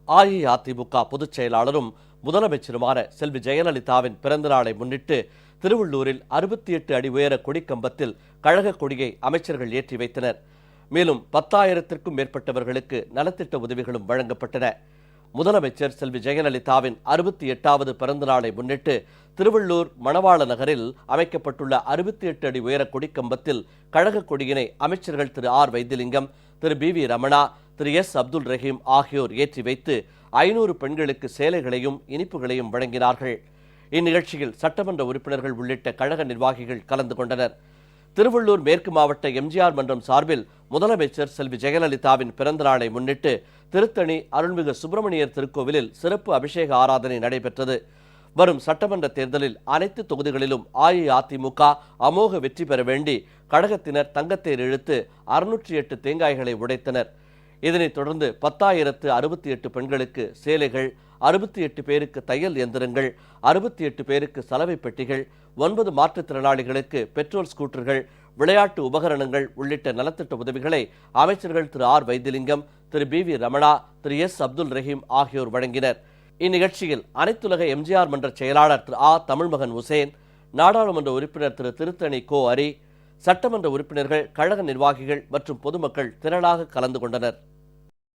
அஇஅதிமுக பொதுச் செயலாளரும் முதலமைச்சருமான செல்வி ஜெயலலிதாவின் பிறந்தநாளை முன்னிட்டு திருவள்ளூரில் 68 அடி உயர கொடிக்கம்பத்தில் கழக கொடியை அமைச்சர்கள் ஏற்றி வைத்தனர். மேலும் 10,000க்கும் மேற்பட்டவர்களுக்கு நலத்திட்ட உதவிகளும் வழங்கப்பட்டன. முதலமைச்சர் செல்வி ஜெயலலிதாவின் 68வது பிறந்தநாளை முன்னிட்டு திருவள்ளூர் மணவாள நகரில் அமைக்கப்பட்டுள்ள 68 அடி உயர கொடிக்கம்பத்தில் கழக கொடியினை அமைச்சர்கள் திரு ஆர் வைத்திலிங்கம், திரு பி ரமணா, திரு எஸ் அப்துல் ரஹீம் ஆகியோர் ஏற்றி வைத்து 500 பெண்களுக்கு சேலைகளையும் இனிப்புகளையும் வழங்கினார்கள். இந்நிகழ்ச்சியில் சட்டமன்ற உறுப்பினர்கள் உள்ளிட்ட கழக நிர்வாகிகள் கலந்து கொண்டனர். திருவள்ளூர் மேற்கு மாவட்ட எம்ஜிஆர் மன்றம் சார்பில் முதலமைச்சர் செல்வி ஜெயலலிதாவின் பிறந்தநாளை முன்னிட்டு திருத்தணி அருள்மிகு சுப்பிரமணியர் திருக்கோவிலில் சிறப்பு அபிஷேக ஆராதனை நடைபெற்றது. வரும் சட்டமன்ற தேர்தலில் அனைத்து தொகுதிகளிலும் அஇஅதிமுக அமோக வெற்றி பெற வேண்டி கழகத்தினர் தங்கத்தேர் இழுத்து 608 தேங்காய்களை உடைத்தனர். இதனைத் தொடர்ந்து 10,068 பெண்களுக்கு சேலைகள், 68 பேருக்கு தையல் இயந்திரங்கள், 68 பேருக்கு சலவை பெட்டிகள், 9 மாற்றுத்திறனாளிகளுக்கு பெட்ரோல் ஸ்கூட்டர்கள், விளையாட்டு உபகரணங்கள் உள்ளிட்ட நலத்திட்ட உதவிகளை அமைச்சர்கள் திரு ஆர் வைத்திலிங்கம், திரு பி ரமணா, திரு எஸ் அப்துல் ரஹீம் ஆகியோர் வழங்கினர். இந்நிகழ்ச்சியில் அனைத்துலக எம்ஜிஆர் மன்ற செயலாளர் திரு ஆ தமிழ்மகன் உசேன், நாடாளுமன்ற உறுப்பினர் திரு திருத்தணி கோ அரி, சட்டமன்ற உறுப்பினர்கள், கழக நிர்வாகிகள் மற்றும் பொதுமக்கள் திரளாக கலந்து கொண்டனர்.